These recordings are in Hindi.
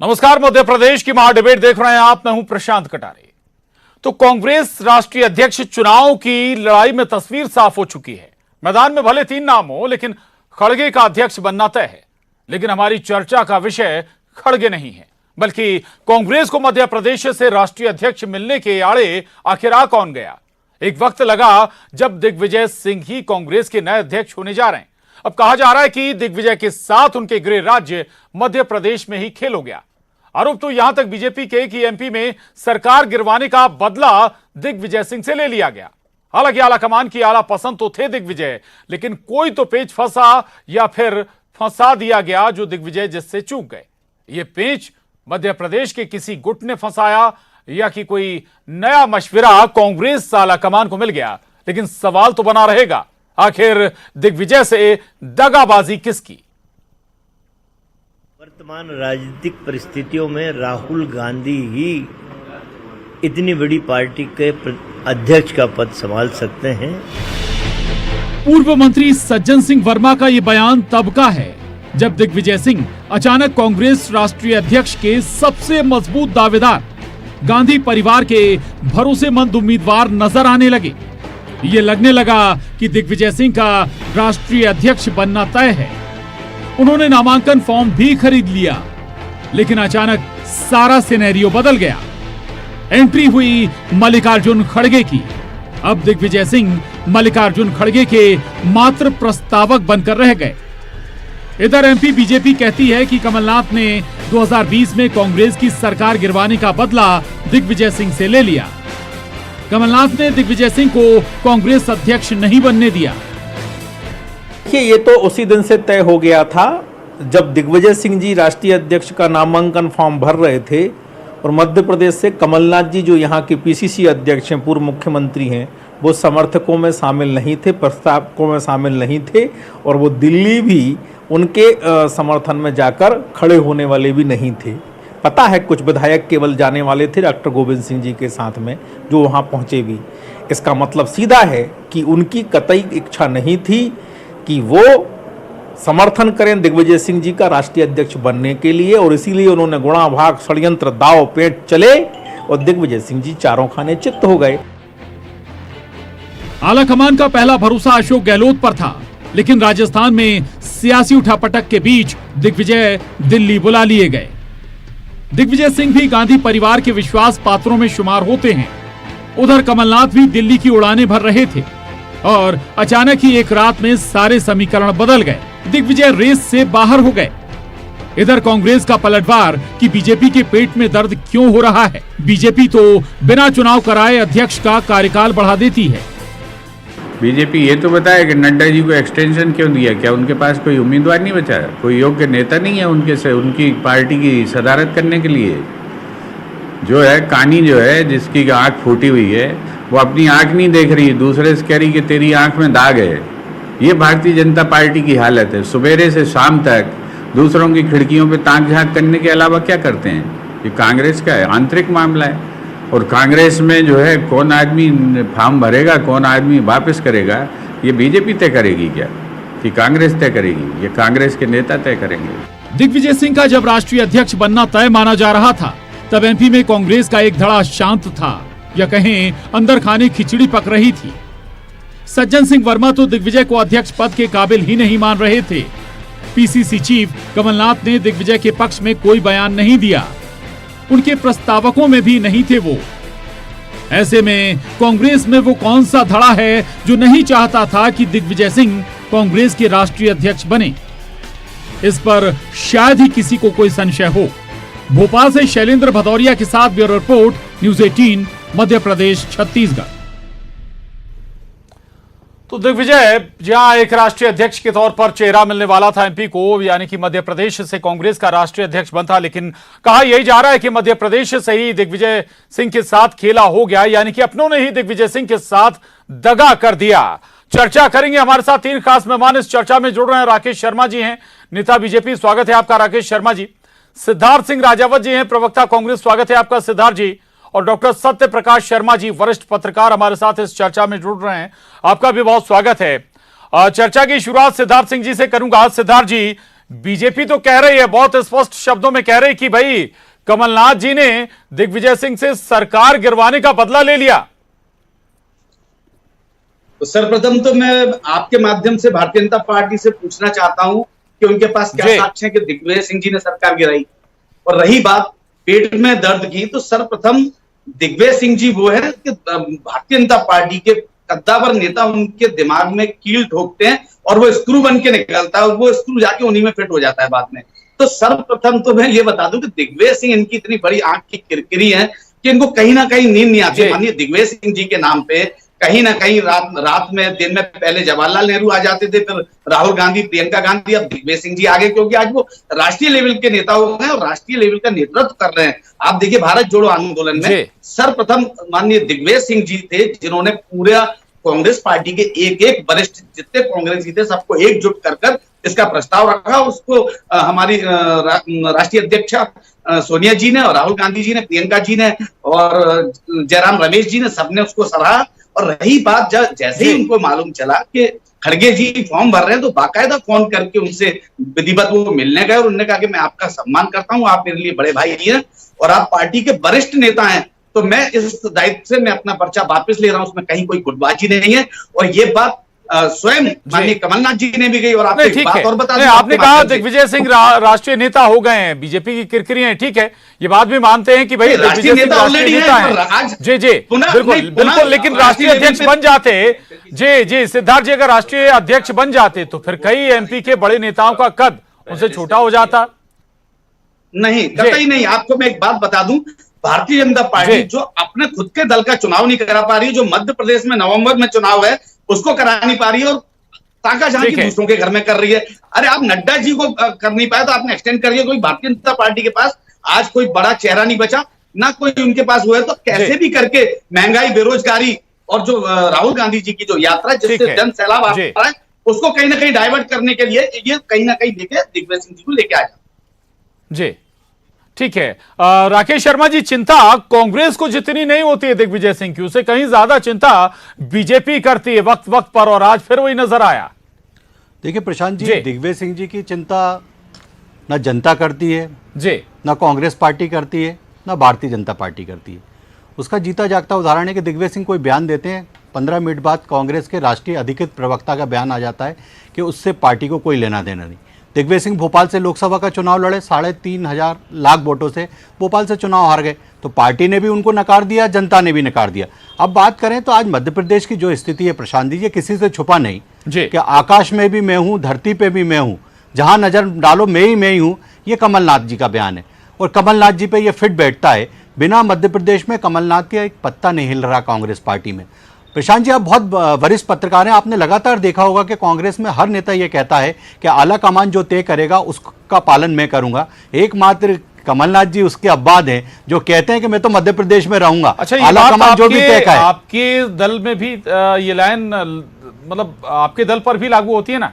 नमस्कार, मध्य प्रदेश की महाडिबेट देख रहे हैं आप। मैं हूं प्रशांत कटारे। तो कांग्रेस राष्ट्रीय अध्यक्ष चुनाव की लड़ाई में तस्वीर साफ हो चुकी है। मैदान में भले 3 नाम हो, लेकिन खड़गे का अध्यक्ष बनना तय है। लेकिन हमारी चर्चा का विषय खड़गे नहीं है, बल्कि कांग्रेस को मध्य प्रदेश से राष्ट्रीय अध्यक्ष मिलने के आड़े आखिर आ कौन गया। एक वक्त लगा जब दिग्विजय सिंह ही कांग्रेस के नए अध्यक्ष होने जा रहे हैं। अब कहा जा रहा है कि दिग्विजय के साथ उनके गृह राज्य मध्य प्रदेश में ही खेल हो गया। आरोप तो यहां तक बीजेपी के कि एमपी में सरकार गिरवाने का बदला दिग्विजय सिंह से ले लिया गया। हालांकि आला कमान की आला पसंद तो थे दिग्विजय, लेकिन कोई तो पेच फंसा या फिर फंसा दिया गया जो दिग्विजय जिससे चूक गए। ये पेच मध्य प्रदेश के किसी गुट ने फंसाया या कि कोई नया मशविरा कांग्रेस आला कमान को मिल गया। लेकिन सवाल तो बना रहेगा, आखिर दिग्विजय से दगाबाजी किसकी। वर्तमान राजनीतिक परिस्थितियों में राहुल गांधी ही इतनी बड़ी पार्टी के अध्यक्ष का पद संभाल सकते हैं। पूर्व मंत्री सज्जन सिंह वर्मा का ये बयान तब का है जब दिग्विजय सिंह अचानक कांग्रेस राष्ट्रीय अध्यक्ष के सबसे मजबूत दावेदार गांधी परिवार के भरोसेमंद उम्मीदवार नजर आने लगे। ये लगने लगा कि दिग्विजय सिंह का राष्ट्रीय अध्यक्ष बनना तय है। उन्होंने नामांकन फॉर्म भी खरीद लिया, लेकिन अचानक सारा सिनेरियो बदल गया। एंट्री हुई मल्लिकार्जुन खड़गे की। अब दिग्विजय सिंह मल्लिकार्जुन खड़गे के मात्र प्रस्तावक बनकर रह गए। इधर एमपी बीजेपी कहती है कि कमलनाथ ने 2020 में कांग्रेस की सरकार गिरवाने का बदला दिग्विजय सिंह से ले लिया। कमलनाथ ने दिग्विजय सिंह को कांग्रेस अध्यक्ष नहीं बनने दिया। देखिए, ये तो उसी दिन से तय हो गया था जब दिग्विजय सिंह जी राष्ट्रीय अध्यक्ष का नामांकन फॉर्म भर रहे थे और मध्य प्रदेश से कमलनाथ जी जो यहाँ के पीसीसी अध्यक्ष हैं, पूर्व मुख्यमंत्री हैं, वो समर्थकों में शामिल नहीं थे, प्रस्तावकों में शामिल नहीं थे और वो दिल्ली भी उनके समर्थन में जाकर खड़े होने वाले भी नहीं थे। पता है कुछ विधायक केवल जाने वाले थे डॉक्टर गोविंद सिंह जी के साथ में, जो वहाँ पहुँचे भी। इसका मतलब सीधा है कि उनकी कतई इच्छा नहीं थी कि वो समर्थन करें दिग्विजय सिंह जी का राष्ट्रीय अध्यक्ष बनने के लिए, और इसीलिए उन्होंने गुणा भाग षड्यंत्र दाव पेच चले और दिग्विजय सिंह जी चारों खाने चित्त हो गए। आला कमान का पहला भरोसा अशोक गहलोत पर था, लेकिन राजस्थान में सियासी उठापटक के बीच दिग्विजय दिल्ली बुला लिए गए। दिग्विजय सिंह भी गांधी परिवार के विश्वास पात्रों में शुमार होते हैं। उधर कमलनाथ भी दिल्ली की उड़ानें भर रहे थे और अचानक ही एक रात में सारे समीकरण बदल गए। दिग्विजय रेस से बाहर हो गए। इधर कांग्रेस का पलटवार कि बीजेपी के पेट में दर्द क्यों हो रहा है। बीजेपी तो बिना चुनाव कराए अध्यक्ष का कार्यकाल बढ़ा देती है। बीजेपी ये तो बताए कि नड्डा जी को एक्सटेंशन क्यों दिया, क्या उनके पास कोई उम्मीदवार नहीं बचा, कोई योग्य नेता नहीं है उनके से उनकी पार्टी की सदारत करने के लिए। जो है कानी जो है जिसकी आंख फूटी हुई है, वो अपनी आंख नहीं देख रही, दूसरे से कह रही कि तेरी आंख में दाग है। ये भारतीय जनता पार्टी की हालत है। सुबेरे से शाम तक दूसरों की खिड़कियों पे ताक झांक करने के अलावा क्या करते हैं। ये कांग्रेस का है, आंतरिक मामला है। और कांग्रेस में जो है कौन आदमी फॉर्म भरेगा, कौन आदमी वापस करेगा, ये बीजेपी तय करेगी क्या कि कांग्रेस तय करेगी? ये कांग्रेस के नेता तय करेंगे। दिग्विजय सिंह का जब राष्ट्रीय अध्यक्ष बनना तय माना जा रहा था, तब एमपी में कांग्रेस का एक धड़ा शांत था, या कहें अंदर खाने खिचड़ी पक रही थी। सज्जन सिंह वर्मा तो दिग्विजय को अध्यक्ष पद के काबिल ही नहीं मान रहे थे। पीसीसी चीफ कमलनाथ ने दिग्विजय के पक्ष में कोई बयान नहीं दिया। उनके प्रस्तावकों में भी नहीं थे वो। ऐसे में कांग्रेस में वो कौन सा धड़ा है जो नहीं चाहता था कि दिग्विजय सिंह कांग्रेस के राष्ट्रीय अध्यक्ष बने? इस पर शायद ही किसी को कोई संशय हो। भोपाल से शैलेंद्र भदौरिया के साथ bureau report, news 18, Madhya Pradesh, Chhattisgarh. तो दिग्विजय जहां एक राष्ट्रीय अध्यक्ष के तौर पर चेहरा मिलने वाला था एमपी को, यानी कि मध्य प्रदेश से कांग्रेस का राष्ट्रीय अध्यक्ष बनता, लेकिन कहा यही जा रहा है कि मध्य प्रदेश से ही दिग्विजय सिंह के साथ खेला हो गया, यानी कि अपनों ने ही दिग्विजय सिंह के साथ दगा कर दिया। चर्चा करेंगे। हमारे साथ 3 खास मेहमान इस चर्चा में जुड़ रहे हैं। राकेश शर्मा जी हैं, नेता बीजेपी, स्वागत है आपका राकेश शर्मा जी। सिद्धार्थ सिंह राजावत जी हैं, प्रवक्ता कांग्रेस, स्वागत है आपका सिद्धार्थ जी। और डॉक्टर सत्य प्रकाश शर्मा जी, वरिष्ठ पत्रकार, हमारे साथ इस चर्चा में जुड़ रहे हैं, आपका भी बहुत स्वागत है। चर्चा की शुरुआत सिद्धार्थ सिंह जी से करूंगा। सिद्धार्थ जी, बीजेपी तो कह रही है, बहुत स्पष्ट शब्दों में कह रही कि भाई कमलनाथ जी ने दिग्विजय सिंह से सरकार गिरवाने का बदला ले लिया। तो सर्वप्रथम तो मैं आपके माध्यम से भारतीय जनता पार्टी से पूछना चाहता हूं कि उनके पास क्या साक्ष्य है कि दिग्विजय सिंह जी ने सरकार गिराई। और रही बात पेट में दर्द की, तो सर्वप्रथम दिग्विजय सिंह जी वो है कि भारतीय जनता पार्टी के कद्दावर नेता उनके दिमाग में कील ठोकते हैं और वो स्क्रू बन के निकलता है और वो स्क्रू जाके उन्हीं में फिट हो जाता है बाद में। तो सर्वप्रथम तो मैं ये बता दूं कि दिग्विजय सिंह इनकी इतनी बड़ी आंख की किरकिरी है कि इनको कहीं ना कहीं नींद नहीं आती। मानिए दिग्विजय सिंह जी के नाम पे कहीं ना कहीं रात में दिन में पहले जवाहरलाल नेहरू आ जाते थे, फिर राहुल गांधी, प्रियंका गांधी, अब दिग्विजय सिंह जी आगे, क्योंकि आज वो राष्ट्रीय लेवल के नेता हो गए और राष्ट्रीय लेवल का नेतृत्व कर रहे हैं। आप देखिए भारत जोड़ो आंदोलन में सर्वप्रथम माननीय दिग्विजय सिंह जी थे जिन्होंने पूरा कांग्रेस पार्टी के एक एक वरिष्ठ जितने कांग्रेसी थे सबको एकजुट कर इसका प्रस्ताव रखा। उसको हमारी राष्ट्रीय अध्यक्षा सोनिया जी ने और राहुल गांधी जी ने, प्रियंका जी ने और जयराम रमेश जी ने, सबने उसको सराहा। और रही बात जैसे ही उनको मालूम चला कि खड़गे जी फॉर्म भर रहे हैं तो बाकायदा फोन करके उनसे विधिवत वो मिलने गए और उन्होंने कहा कि मैं आपका सम्मान करता हूं, आप मेरे लिए बड़े भाई हैं और आप पार्टी के वरिष्ठ नेता हैं, तो मैं इस दायित्व से मैं अपना पर्चा वापस ले रहा हूं, उसमें कहीं कोई गुटबाजी नहीं है। और ये बात स्वयं माननीय कमलनाथ जी ने भी गई। और आपने एक बात और बता दी, आपने कहा दिग्विजय सिंह राष्ट्रीय नेता हो गए हैं, बीजेपी की किरकिरी है, ठीक है, ये बात भी मानते हैं कि भाई राष्ट्रीय नेता ऑलरेडी है। जी जी बिल्कुल, लेकिन राष्ट्रीय अध्यक्ष बन जाते, जी सिद्धार्थ जी, अगर राष्ट्रीय अध्यक्ष बन जाते तो फिर कई एमपी के बड़े नेताओं का कद उनसे छोटा हो जाता। नहीं, कतई नहीं। आपको मैं एक बात बता दूं, भारतीय जनता पार्टी जो अपने खुद के दल का चुनाव नहीं करा पा रही, जो मध्य प्रदेश में नवंबर में चुनाव है उसको करा नहीं पा रही है और ताका झांकी दूसरों के घर में कर रही है। अरे आप नड्डा जी को कर नहीं पाए तो आपने एक्सटेंड करिए। कोई भारतीय जनता पार्टी के पास आज कोई बड़ा चेहरा नहीं बचा, ना कोई उनके पास हुआ है, तो कैसे भी करके महंगाई, बेरोजगारी और जो राहुल गांधी जी की जो यात्रा जिससे जन सैलाब आ रहा है उसको कहीं ना कहीं डाइवर्ट करने के लिए ये कहीं ना कहीं लेके दिग्विजय सिंह जी को लेके आया। जी ठीक है। राकेश शर्मा जी, चिंता कांग्रेस को जितनी नहीं होती है दिग्विजय सिंह की, उसे कहीं ज्यादा चिंता बीजेपी करती है वक्त वक्त पर, और आज फिर वही नजर आया। देखिए प्रशांत जी, दिग्विजय सिंह जी की चिंता ना जनता करती है जी, ना कांग्रेस पार्टी करती है, ना भारतीय जनता पार्टी करती है। उसका जीता जागता उदाहरण है कि दिग्विजय सिंह कोई बयान देते हैं, 15 मिनट बाद कांग्रेस के राष्ट्रीय अधिकृत प्रवक्ता का बयान आ जाता है कि उससे पार्टी को कोई लेना देना नहीं। दिग्विजय सिंह भोपाल से लोकसभा का चुनाव लड़े, 3.5 लाख वोटों से भोपाल से चुनाव हार गए, तो पार्टी ने भी उनको नकार दिया, जनता ने भी नकार दिया। अब बात करें तो आज मध्य प्रदेश की जो स्थिति है प्रशांत जी, ये किसी से छुपा नहीं कि आकाश में भी मैं हूँ, धरती पे भी मैं हूँ, जहाँ नजर डालो मैं ही हूँ, ये कमलनाथ जी का बयान है। और कमलनाथ जी पे ये फिट बैठता है। बिना मध्य प्रदेश में कमलनाथ का एक पत्ता नहीं हिल रहा कांग्रेस पार्टी में। प्रशांत जी, आप बहुत वरिष्ठ पत्रकार हैं, आपने लगातार देखा होगा कि कांग्रेस में हर नेता ये कहता है कि आला कमान जो तय करेगा उसका पालन मैं करूंगा। एकमात्र कमलनाथ जी उसके अब्बाद हैं जो कहते हैं कि मैं तो मध्य प्रदेश में रहूंगा। अच्छा, आला कमान जो भी तय करे। आपके दल में भी ये लाइन मतलब आपके दल पर भी लागू होती है ना,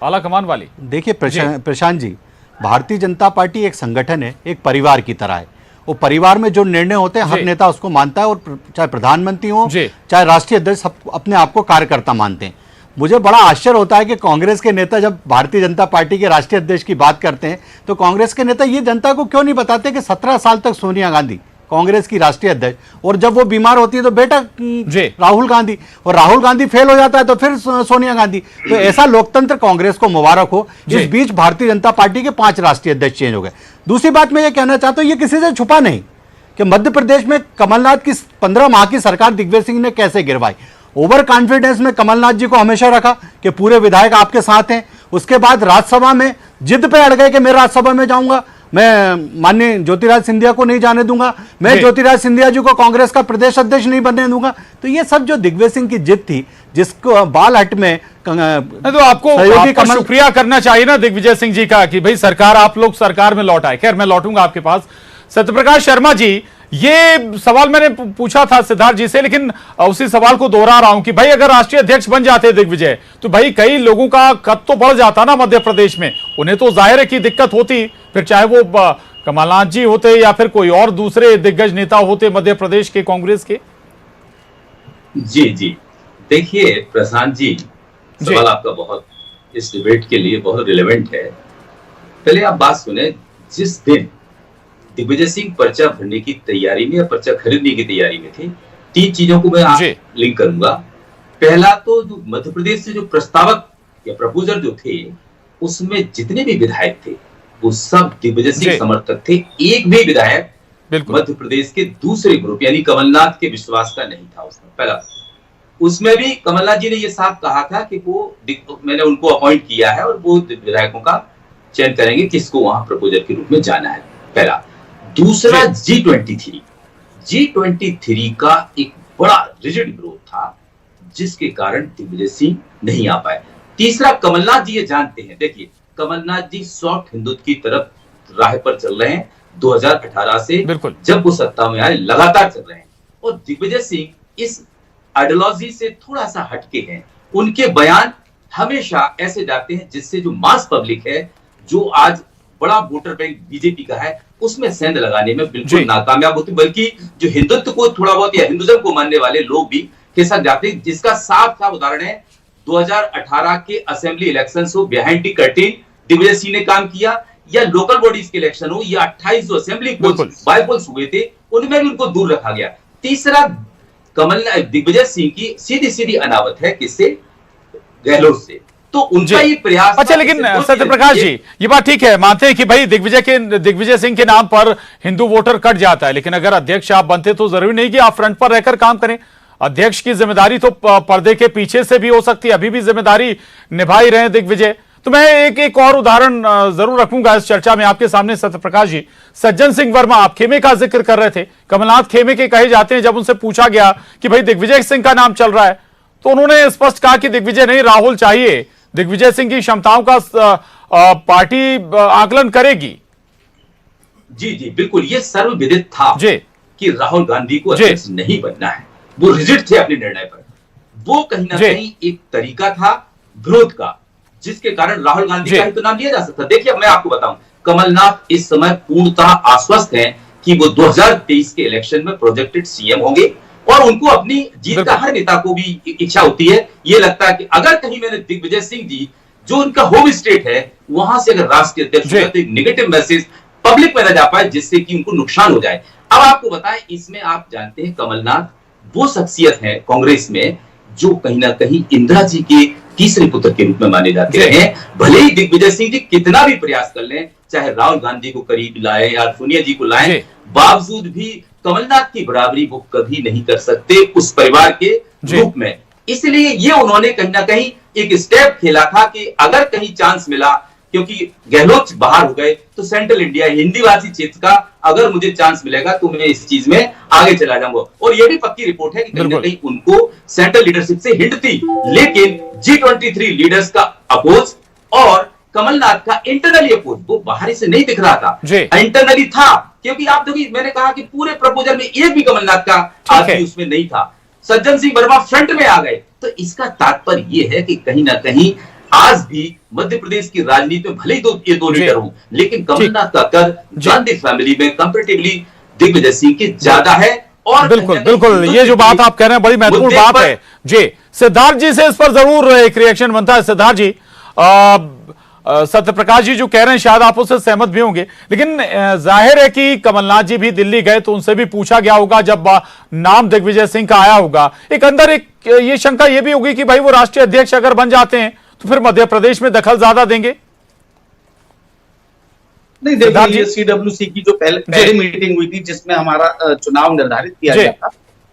आला कमान वाली? देखिए प्रशांत जी, भारतीय जनता पार्टी एक संगठन है, एक परिवार की तरह है। वो परिवार में जो निर्णय होते हैं हर नेता उसको मानता है, और चाहे प्रधानमंत्री हो चाहे राष्ट्रीय अध्यक्ष, सब अपने आप को कार्यकर्ता मानते हैं। मुझे बड़ा आश्चर्य होता है कि कांग्रेस के नेता जब भारतीय जनता पार्टी के राष्ट्रीय अध्यक्ष की बात करते हैं तो कांग्रेस के नेता ये जनता को क्यों नहीं बताते कि 17 साल तक सोनिया गांधी कांग्रेस की राष्ट्रीय अध्यक्ष, और जब वो बीमार होती है तो बेटा राहुल गांधी, और राहुल गांधी फेल हो जाता है तो फिर सोनिया गांधी। तो ऐसा लोकतंत्र कांग्रेस को मुबारक हो। इस बीच भारतीय जनता पार्टी के 5 राष्ट्रीय अध्यक्ष चेंज हो गए। दूसरी बात मैं ये कहना चाहता हूं, ये किसी से छुपा नहीं कि मध्य प्रदेश में कमलनाथ की 15 माह की सरकार दिग्विजय सिंह ने कैसे गिरवाई। ओवर कॉन्फिडेंस में कमलनाथ जी को हमेशा रखा कि पूरे विधायक आपके साथ हैं। उसके बाद राज्यसभा में जिद पे अड़ गए कि मैं राज्यसभा में जाऊंगा, मैं माननीय ज्योतिराज सिंधिया को नहीं जाने दूंगा, मैं ज्योतिराज सिंधिया जी को कांग्रेस का प्रदेश अध्यक्ष नहीं बनने दूंगा। तो ये सब जो दिग्विजय सिंह की जिद थी, जिसको बालहट में तो आपको शुक्रिया करना चाहिए ना दिग्विजय सिंह जी का कि भाई सरकार, आप लोग सरकार में लौट आए। खैर मैं लौटूंगा आपके पास। सत्यप्रकाश शर्मा जी, ये सवाल मैंने पूछा था सिद्धार्थ जी से, लेकिन उसी सवाल को दोहरा रहा हूं कि भाई अगर राष्ट्रीय अध्यक्ष बन जाते दिग्विजय तो भाई कई लोगों का कद तो बढ़ जाता ना मध्य प्रदेश में, उन्हें तो जाहिर है कि दिक्कत होती, फिर चाहे वो कमलनाथ जी होते या फिर कोई और दूसरे दिग्गज नेता होते मध्य प्रदेश के कांग्रेस के। जी देखिए प्रशांत जी, सवाल आपका बहुत इस डिबेट के लिए बहुत रिलेवेंट है। पहले आप बात सुने, जिस दिन दिग्विजय सिंह पर्चा भरने की तैयारी में या पर्चा खरीदने की तैयारी में थे, 3 चीजों को मैं लिंक करूंगा। पहला तो जो मध्य प्रदेश से जो प्रस्तावक या प्रपोजर जो थे, उसमें जितने भी विधायक थे वो सब दिग्विजय सिंह समर्थक थे। एक भी विधायक मध्य प्रदेश के दूसरे ग्रुप यानी कमलनाथ के विश्वास का नहीं था उसमें। पहला, उसमें भी कमलनाथ जी ने यह साफ कहा था कि मैंने उनको अपॉइंट किया है और वो विधायकों का चयन करेंगे किसको वहां प्रपोजर के रूप में जाना है। पहला। दूसरा, G23 का एक बड़ा रिजिड विरोध था जिसके कारण दिग्विजय सिंह नहीं आ पाए। तीसरा, कमलनाथ जी ये जानते हैं, देखिए कमलनाथ जी सॉफ्ट हिंदुत्व की तरफ राह पर चल रहे हैं 2018 से, जब वो सत्ता में आए लगातार चल रहे हैं, और दिग्विजय सिंह इस आइडियोलॉजी से थोड़ा सा हटके हैं। उनके बयान हमेशा ऐसे जाते हैं जिससे जो मास पब्लिक है, जो आज बड़ा वोटर बैंक बीजेपी का है, उसमें सेंध लगाने में बिल्कुल नाकामयाब होती, बल्कि जो हिंदुत्व को थोड़ा बहुत या हिंदुज्म को मानने वाले लोग भी खिसक जाते हैं। जिसका साफ साफ उदाहरण है 2018 के असेंबली इलेक्शन हो, behind the curtain Digvijay Singh ने काम किया, या लोकल बॉडीज के इलेक्शन हो, या 28 जो असेंबली बाय पोल्स हुए थे उनमें भी उनको दूर रखा गया। तीसरा, दिग्विजय सिंह की सीधी सीधी अनावत है किससे? गहलोत से। तो उनका ये प्रयास। अच्छा, लेकिन सत्यप्रकाश जी ये बात ठीक है, मानते हैं कि भाई दिग्विजय सिंह के नाम पर हिंदू वोटर कट जाता है, लेकिन अगर अध्यक्ष आप बनते तो जरूरी नहीं कि आप फ्रंट पर रहकर काम करें। अध्यक्ष की जिम्मेदारी तो पर्दे के पीछे से भी हो सकती है, अभी भी जिम्मेदारी निभाई रहे दिग्विजय। तो मैं एक और उदाहरण जरूर रखूंगा इस चर्चा में आपके सामने। सत्यप्रकाश जी, सज्जन सिंह वर्मा, आप खेमे का जिक्र कर रहे थे, कमलनाथ खेमे के कहे जाते हैं। जब उनसे पूछा गया कि भाई दिग्विजय सिंह का नाम चल रहा है, तो उन्होंने स्पष्ट कहा कि दिग्विजय नहीं, राहुल चाहिए। दिग्विजय सिंह की क्षमताओं का पार्टी आकलन करेगी। जी बिल्कुल, ये सर्वविदित था कि राहुल गांधी को अध्यक्ष नहीं बनना है। वो रिजिड थे अपने निर्णय पर। वो कहीं ना कहीं एक तरीका था विरोध का, जिसके कारण राहुल गांधी का ही तो नाम लिया जा सकता। देखिए, मैं आपको बताऊं, कमलनाथ इस समय पूर्णतः आश्वस्त हैं कि वो 2023 के इलेक्शन में प्रोजेक्टेड सीएम होंगे, और उनको अपनी जीत का हर नेता को भी इच्छा होती है। ये लगता है कि अगर कहीं मैंने दिग्विजय सिंह जी, जो उनका होम स्टेट है, वहां से अगर राष्ट्रीय अध्यक्ष हुए तो एक नेगेटिव मैसेज पब्लिक में न जा पाए, जिससे कि उनको नुकसान हो जाए। अब आपको बताएं, इसमें आप जानते हैं कमलनाथ वो शख्सियत है कांग्रेस में जो कहीं ना कहीं इंदिरा जी के तीसरे पुत्र के रूप में माने जाते रहे। भले ही दिग्विजय सिंह जी कितना भी प्रयास कर लें, चाहे राहुल गांधी को करीब लाए या सोनिया जी को लाए, बावजूद भी कमलनाथ की बराबरी वो कभी नहीं कर सकते उस परिवार के रूप में। इसलिए ये उन्होंने कहीं ना कहीं एक स्टेप खेला था कि अगर कहीं चांस मिला, क्योंकि गहलोत बाहर हो गए, तो सेंट्रल इंडिया हिंदी भाषी क्षेत्र का अगर मुझे चांस मिलेगा तो मैं इस चीज में आगे चला जाऊंगा। और ये भी पक्की रिपोर्ट है कि कहीं ना कहीं उनको सेंट्रल लीडरशिप से हिंट थी, लेकिन G23 लीडर्स का अपोज और कमलनाथ का इंटरनली अपोज वो बाहरी से नहीं दिख रहा था, इंटरनली था। क्योंकि आप देखिए, मैंने कहा कि पूरे प्रपोजल में एक भी कमलनाथ का आदमी उसमें नहीं था। सज्जन सिंह वर्मा फ्रंट में आ गए, तो इसका तात्पर्य यह है कि कहीं ना कहीं आज भी मध्य प्रदेश की राजनीति में भले ही ये दो लीडर हों, लेकिन कमलनाथ का कद गांधी फैमिली में कंपैरेटिवली दिग्विजय सिंह के ज्यादा है। और बिल्कुल ये जो बात आप कह रहे हैं बड़ी महत्वपूर्ण बात है जी। सिद्धार्थ जी से इस पर जरूर एक रिएक्शन बनता है। सिद्धार्थ जी, सत्यप्रकाश जी जो कह रहे हैं शायद आप उससे सहमत भी होंगे, लेकिन जाहिर है कि कमलनाथ जी भी दिल्ली गए तो उनसे भी पूछा गया होगा, जब नाम दिग्विजय सिंह का आया होगा, एक अंदर एक ये शंका ये भी होगी कि भाई वो राष्ट्रीय अध्यक्ष अगर बन जाते हैं तो फिर मध्य प्रदेश में दखल ज्यादा देंगे। नहीं, देखिए CWC की जो पहले मीटिंग हुई थी जिसमें हमारा चुनाव निर्धारित किया गया था,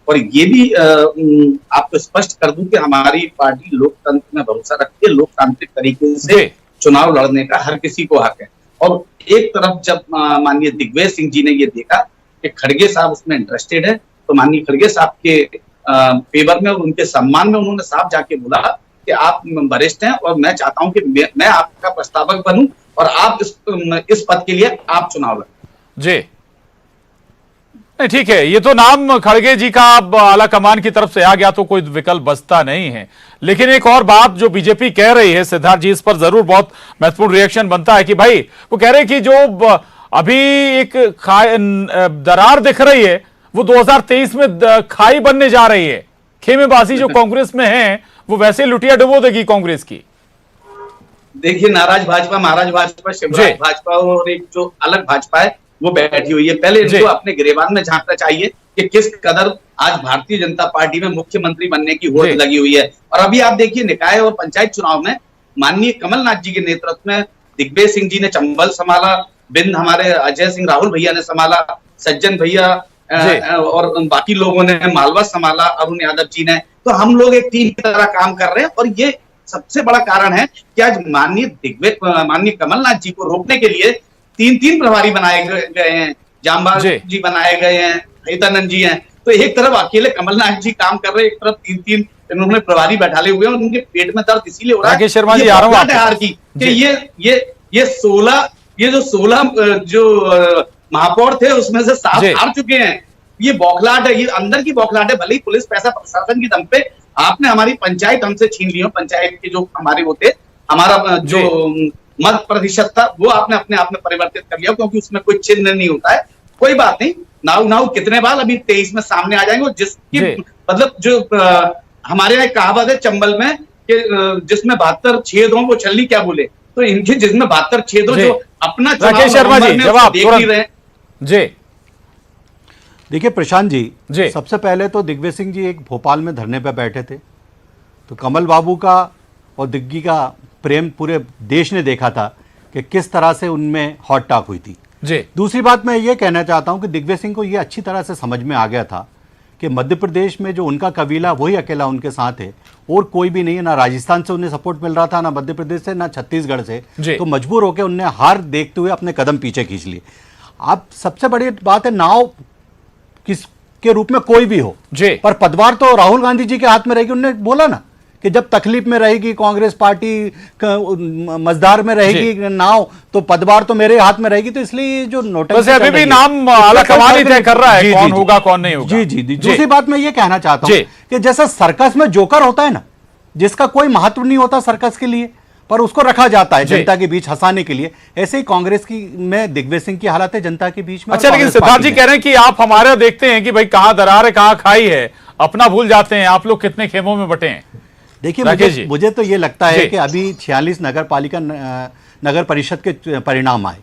और ये भी आपको स्पष्ट कर दूं कि हमारी पार्टी लोकतंत्र में भरोसा रखती है, लोकतांत्रिक तरीके से चुनाव लड़ने का हर किसी को हक है। और एक तरफ जब माननीय दिग्विजय सिंह जी ने ये देखा कि खड़गे साहब उसमें इंटरेस्टेड है, तो माननीय खड़गे साहब के फेवर में और उनके सम्मान में उन्होंने साफ जाके बोला कि आप वरिष्ठ हैं और मैं चाहता हूं कि मैं आपका प्रस्तावक बनूं और आप इस पद के लिए आप चुनाव लड़ें। जी नहीं, ठीक है, ये तो नाम खड़गे जी का आला कमान की तरफ से आ गया तो कोई विकल्प बचता नहीं है। लेकिन एक और बात जो बीजेपी कह रही है, सिद्धार्थ जी, इस पर जरूर बहुत महत्वपूर्ण रिएक्शन बनता है कि भाई वो कह रहे हैं कि जो अभी एक दरार दिख रही है वो 2023 में खाई बनने जा रही है। खेमेबाजी जो कांग्रेस में है वो वैसे लुटिया डुबो देगी कांग्रेस की। देखिए, नाराज भाजपा, महाराज भाजपा, शिवराज भाजपा और एक जो अलग भाजपा है वो बैठी हुई है। पहले इनको अपने गिरेबान में झांकना चाहिए कि किस कदर आज भारतीय जनता पार्टी में मुख्यमंत्री बनने की होड़ लगी हुई है। और अभी आप देखिए, निकाय और पंचायत चुनाव में माननीय कमलनाथ जी के नेतृत्व में दिग्विजय सिंह जी ने चंबल संभाला, बिंद हमारे अजय सिंह राहुल भैया ने संभाला, सज्जन भैया और बाकी लोगों ने मालवा संभाला, अरुण यादव जी ने। तो हम लोग एक टीम की तरह काम कर रहे हैं और ये सबसे बड़ा कारण है कि आज माननीय कमलनाथ जी को रोकने के लिए 3 प्रभारी बनाए गए हैं, जामबाज जी बनाए गए हैं, हितानंद जी हैं। तो एक तरफ अकेले कमलनाथ जी काम कर रहे हैं, एक तरफ 3 इन्होंने प्रभारी बैठाले हुए हैं और उनके पेट में दर्द इसीलिए हो रहा है। शर्मा जी, आ रहा हूं हार की कि ये 16 जो महापौर थे उसमें से 7 हार चुके हैं। ये बौखलाहट है, ये अंदर की बौखलाहट है। भले ही पुलिस पैसा प्रशासन की दम पे आपने हमारी पंचायत हमसे छीन ली हो, पंचायत के जो हमारे वो थे, हमारा जो मत प्रतिशत था वो आपने अपने आप में परिवर्तित कर लिया, क्योंकि उसमें कोई चिन्ह नहीं होता है। कोई बात नहीं, नाउ कितने बार अभी 23 में सामने आ जाएंगे। जिसकी मतलब जो हमारे यहाँ कहावत है चंबल में कि जिसमें 72 छेद हो वो छलनी क्या बोले, तो इनके जिसमें 72 छेद हो, जो अपना राकेश शर्मा जी जवाब देख नहीं रहे। जी देखिए प्रशांत जी, सबसे पहले तो दिग्विजय सिंह जी एक भोपाल में धरने पर बैठे थे, तो कमल बाबू का और दिग्गी का प्रेम पूरे देश ने देखा था कि किस तरह से उनमें हॉट टॉक हुई थी। दूसरी बात मैं ये कहना चाहता हूं कि दिग्विजय सिंह को ये अच्छी तरह से समझ में आ गया था कि मध्य प्रदेश में जो उनका कबीला वही अकेला उनके साथ है और कोई भी नहीं है। ना राजस्थान से उन्हें सपोर्ट मिल रहा था, ना मध्य प्रदेश से, ना छत्तीसगढ़ से। तो मजबूर होकर उनने हार देखते हुए अपने कदम पीछे खींच लिए। अब सबसे बड़ी बात है, नाव किसके रूप में कोई भी हो, पर पदवार तो राहुल गांधी जी के हाथ में रहेगी। उन्होंने बोला ना कि जब तकलीफ में रहेगी कांग्रेस पार्टी, मजदार में रहेगी नाव, तो पदवार तो मेरे हाथ में रहेगी। तो इसलिए जो नोटिस अभी भी नाम आलाकमान ही तय कर रहा है कौन होगा कौन नहीं होगा। जी। दूसरी बात मैं ये कहना चाहता हूं कि जैसा सर्कस में जोकर होता है ना, जिसका कोई महत्व नहीं होता सर्कस के लिए, पर उसको रखा जाता है जनता के बीच हंसाने के लिए, ऐसे ही कांग्रेस की में दिग्विजय सिंह की हालत है जनता के बीच में। अच्छा, लेकिन सिद्धार्थ जी कह रहे हैं कि आप हमारे देखते हैं कि भाई कहां दरार है कहां खाई है, अपना भूल जाते हैं। आप लोग कितने खेमों में बटे हैं? देखिए मुझे तो ये लगता है कि अभी 46 नगर परिषद के परिणाम आए।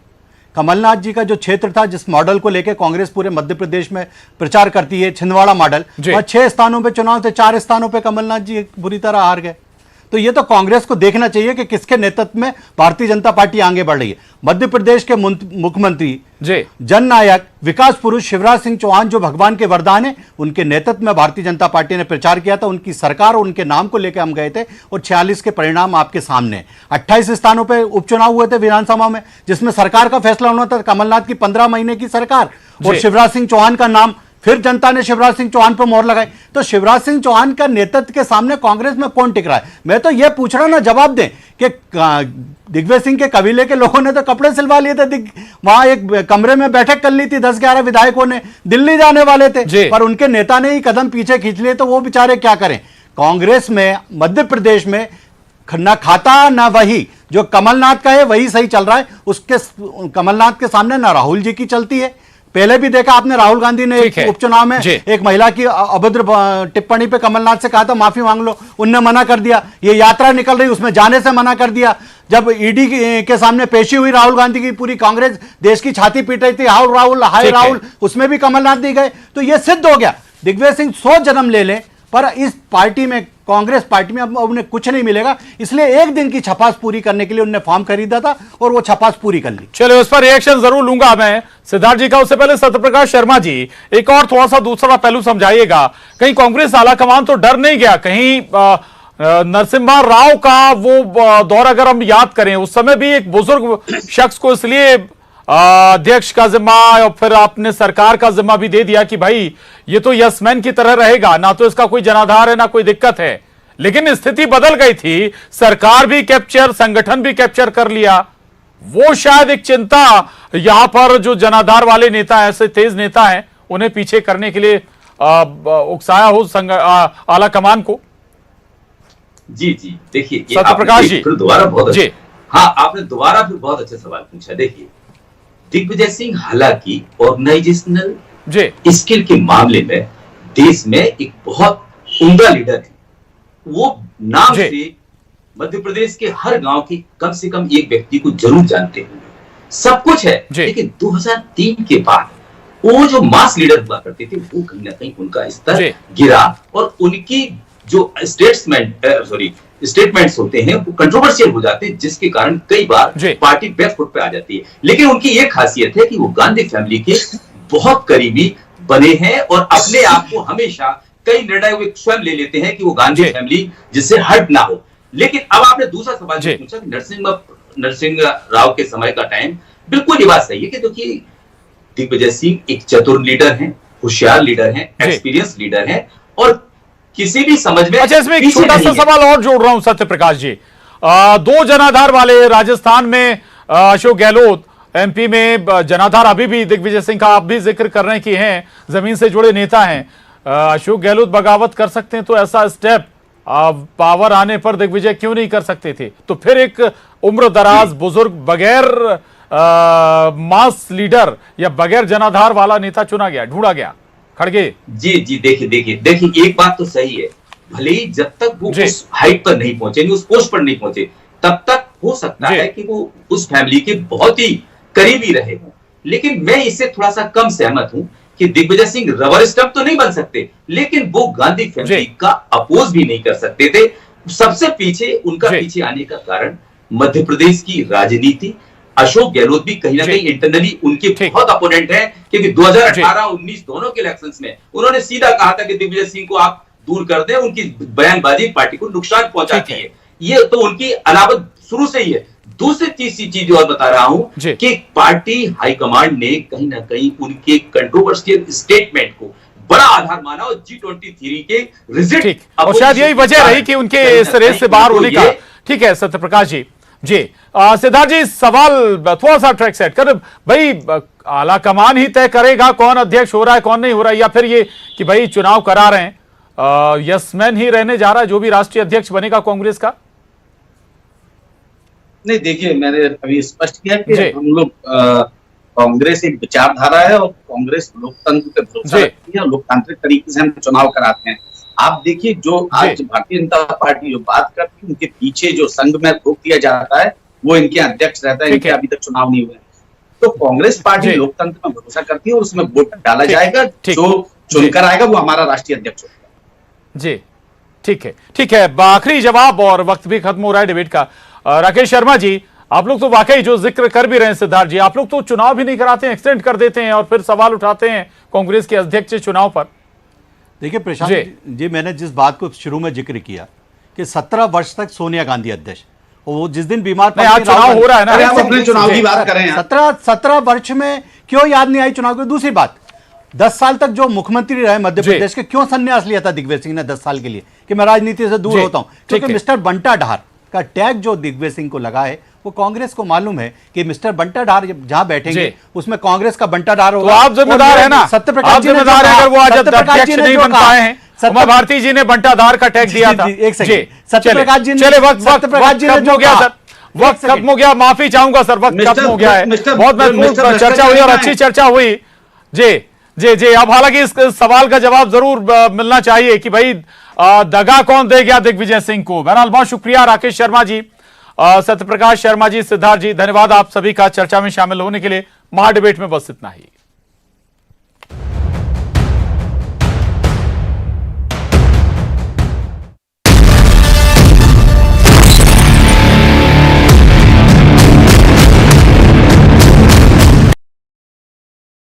कमलनाथ जी का जो क्षेत्र था, जिस मॉडल को लेकर कांग्रेस पूरे मध्य प्रदेश में प्रचार करती है, छिंदवाड़ा मॉडल, और 6 स्थानों पे चुनाव थे, 4 स्थानों पे कमलनाथ जी बुरी तरह हार गए। तो ये तो कांग्रेस को देखना चाहिए कि किसके नेतृत्व में भारतीय जनता पार्टी आगे बढ़ रही है। मध्य प्रदेश के मुख्यमंत्री जननायक विकास पुरुष शिवराज सिंह चौहान जो भगवान के वरदान है, उनके नेतृत्व में भारतीय जनता पार्टी ने प्रचार किया था। उनकी सरकार और उनके नाम को लेकर हम गए थे और 46 के परिणाम आपके सामने। 28 स्थानों पर उपचुनाव हुए थे विधानसभा में, जिसमें सरकार का फैसला होना था। कमलनाथ की 15 महीने की सरकार और शिवराज सिंह चौहान का नाम, फिर जनता ने शिवराज सिंह चौहान पर मोहर लगाई। तो शिवराज सिंह चौहान का नेतृत्व के सामने कांग्रेस में कौन टिक रहा है? मैं तो यह पूछ रहा ना, जवाब दें कि दिग्विजय सिंह के कबीले के लोगों ने तो कपड़े सिलवा लिए थे, वहां एक कमरे में बैठक कर ली थी, 10-11 विधायकों ने, दिल्ली जाने वाले थे, पर उनके नेता ने ही कदम पीछे खींच लिए। तो वो बेचारे क्या करें? कांग्रेस में मध्य प्रदेश में ना खाता ना वही, जो कमलनाथ का है वही सही चल रहा है। उसके कमलनाथ के सामने ना राहुल जी की चलती है। पहले भी देखा आपने, राहुल गांधी ने उपचुनाव में एक महिला की अभद्र टिप्पणी पे कमलनाथ से कहा था माफी मांग लो, उनने मना कर दिया। ये यात्रा निकल रही, उसमें जाने से मना कर दिया। जब ईडी के सामने पेशी हुई राहुल गांधी की, पूरी कांग्रेस देश की छाती पीट रही थी, हाउ राहुल हाय राहुल, उसमें भी कमलनाथ दी गए। तो ये सिद्ध हो गया दिग्विजय सिंह 100 जन्म ले ले, पर इस पार्टी में, कांग्रेस पार्टी में अब उन्हें कुछ नहीं मिलेगा। इसलिए एक दिन की छपास पूरी करने के लिए उन्होंने फॉर्म खरीदा था और वो छपास पूरी कर ली। चलिए, उस पर रिएक्शन जरूर लूंगा मैं सिद्धार्थ जी का। उससे पहले सत्यप्रकाश शर्मा जी, एक और थोड़ा सा दूसरा पहलू समझाइएगा। कहीं कांग्रेस आलाकमान तो डर नहीं गया? कहीं नरसिम्हा राव का वो दौर अगर हम याद करें, उस समय भी एक बुजुर्ग शख्स को इसलिए अध्यक्ष का जिम्मा और फिर आपने सरकार का जिम्मा भी दे दिया कि भाई ये तो यसमैन की तरह रहेगा, ना तो इसका कोई जनाधार है ना कोई दिक्कत है। लेकिन स्थिति बदल गई थी, सरकार भी कैप्चर, संगठन भी कैप्चर कर लिया। वो शायद एक चिंता यहां पर जो जनाधार वाले नेता, ऐसे तेज नेता हैं, उन्हें पीछे करने के लिए उकसाया हो आला कमान को। जी देखिए सत्यप्रकाश जी दोबारा बहुत आपने दोबारा फिर बहुत अच्छा सवाल पूछा। देखिए, दिग्विजय सिंह हालांकि ऑर्गेनाइजेशनल स्किल के मामले में देश में एक बहुत उम्दा लीडर है। वो नाम से मध्य प्रदेश के हर गांव की कम से कम एक व्यक्ति को जरूर जानते होंगे। सब कुछ है, लेकिन 2003 के बाद वो जो मास लीडर हुआ करते थे वो कहीं ना कहीं उनका स्तर गिरा और उनकी जो स्टेटमेंट्स होते हैं वो कंट्रोवर्शियल हो जाते हैं, जिसके कारण कई बार पार्टी बैक फुट पे आ जाती है। लेकिन उनकी एक खासियत है कि वो गांधी फैमिली के बहुत करीबी बने हैं और अपने आप को हमेशा कई निर्णय वे स्वयं ले लेते हैं कि वो गांधी फैमिली जिससे हट ना हो। लेकिन अब आपने दूसरा सवाल जो पूछा नरसिंह राव के समय का टाइम, बिल्कुल ये बात सही है कि देखिए दिग्विजय सिंह एक चतुर लीडर हैं, होशियार लीडर हैं, एक्सपीरियंस लीडर हैं और किसी भी समझ में अच्छा, इसमें एक छोटा सा सवाल और जोड़ रहा हूं सत्य प्रकाश जी। दो जनाधार वाले, राजस्थान में अशोक गहलोत, एमपी में जनाधार अभी भी दिग्विजय सिंह का आप भी जिक्र कर रहे हैं कि हैं जमीन से जुड़े नेता हैं। अशोक गहलोत बगावत कर सकते हैं तो ऐसा स्टेप पावर आने पर दिग्विजय क्यों नहीं कर सकते थे? तो फिर एक उम्र दराज बुजुर्ग बगैर मास लीडर या बगैर जनाधार वाला नेता चुना गया, ढूंढा गया खड़गे। जी देखिए एक बात तो सही है, भले ही जब तक वो उस हाइट पर नहीं पहुंचे, उस पोस्ट पर नहीं पहुंचे, तब तक हो सकता है कि वो उस फैमिली के बहुत ही करीबी रहे हों। लेकिन मैं इससे थोड़ा सा कम सहमत हूं कि दिग्विजय सिंह रबर स्टंप तो नहीं बन सकते, लेकिन वो गांधी फैमिली का अपोज भी नहीं कर सकते थे। सबसे पीछे उनका पीछे आने का कारण मध्य प्रदेश की राजनीति, अशोक गहलोत भी कहीं ना कहीं इंटरनली उनके बहुत अपोनेंट है, क्योंकि 2018-19 दोनों के इलेक्शंस में उन्होंने सीधा कहा था कि दिग्विजय सिंह को आप दूर कर दें, उनकी बयानबाजी पार्टी को नुकसान पहुंचाती है। ये तो उनकी अलावत शुरू से ही है। दूसरी तीसरी चीज और बता रहा हूं कि पार्टी हाईकमांड ने कहीं ना कहीं उनके कंट्रोवर्शियल स्टेटमेंट को बड़ा आधार माना और G20 थ्योरी के रिजल्ट, और शायद यही वजह रही कि उनके इस रेस से बाहर होने का। ठीक है सत्यप्रकाश जी। सिद्धार्थ जी, सवाल थोड़ा सा ट्रैक सेट कर भाई, आला कमान ही तय करेगा कौन अध्यक्ष हो रहा है कौन नहीं हो रहा है, या फिर ये कि भाई चुनाव करा रहे हैं यसमैन ही रहने जा रहा है जो भी राष्ट्रीय अध्यक्ष बनेगा कांग्रेस का? नहीं, देखिए मैंने अभी स्पष्ट किया कि हम लोग कांग्रेस एक विचारधारा है और कांग्रेस लोकतंत्र पे भरोसा रखती है और लोकतांत्रिक तरीके से हम चुनाव कराते हैं। आप देखिए जो आज भारतीय जनता पार्टी जो बात करती है, उनके पीछे जो संघ में रोक दिया जाता है वो इनके अध्यक्ष रहता है, इनके अभी तक चुनाव नहीं हुए। तो कांग्रेस पार्टी लोकतंत्र में भरोसा करती है और उसमें वोट डाला जाएगा, जो चुनकर आएगा वो हमारा राष्ट्रीय अध्यक्ष होगा। जी ठीक है। आखिरी जवाब और वक्त भी खत्म हो रहा है डिबेट का। राकेश शर्मा जी, आप लोग तो वाकई जो जिक्र कर भी रहे हैं सिद्धार्थ जी, आप लोग तो चुनाव भी नहीं कराते हैं, एक्सटेंड कर देते हैं और फिर सवाल उठाते हैं कांग्रेस के अध्यक्ष चुनाव पर। देखिए प्रशांत जी, मैंने जिस बात को शुरू में जिक्र किया कि 17 वर्ष तक सोनिया गांधी अध्यक्ष, वो जिस दिन बीमार पड़ी, आज चुनाव हो रहा है ना, हम अपने चुनाव की बात करें। 17 वर्ष में क्यों याद नहीं आई चुनाव की? दूसरी बात, 10 साल तक जो मुख्यमंत्री रहे मध्य प्रदेश के, क्यों संन्यास लिया था दिग्विजय सिंह ने 10 साल के लिए कि मैं राजनीति से दूर होता हूं? क्योंकि मिस्टर बंटा ढार का टैग जो दिग्विजय सिंह को लगा है, वो कांग्रेस को मालूम है कि मिस्टर बंटा ढार जहां बैठेंगे उसमें कांग्रेस का बंटा ढार होगा। तो आप जिम्मेदार है ना, सत्यप्रकाश जिम्मेदार है अगर वो आज अध्यक्ष नहीं बन पाए हैं। उमा भारती जी ने बंटा ढार का टैग दिया था। एक सेकंड, सत्यप्रकाश जी चले वक्त खत्म हो गया सर, वक्त खत्म हो गया, माफी चाहूंगा सर, वक्त खत्म हो गया है। बहुत महत्वपूर्ण चर्चा हुई और अच्छी चर्चा हुई। जी अब हालांकि इस सवाल का जवाब जरूर मिलना चाहिए कि भाई दगा कौन दे गया दिग्विजय सिंह को। बहरहाल बहुत शुक्रिया राकेश शर्मा जी, सत्यप्रकाश शर्मा जी, सिद्धार्थ जी, धन्यवाद आप सभी का चर्चा में शामिल होने के लिए। महाडिबेट में बस इतना ही।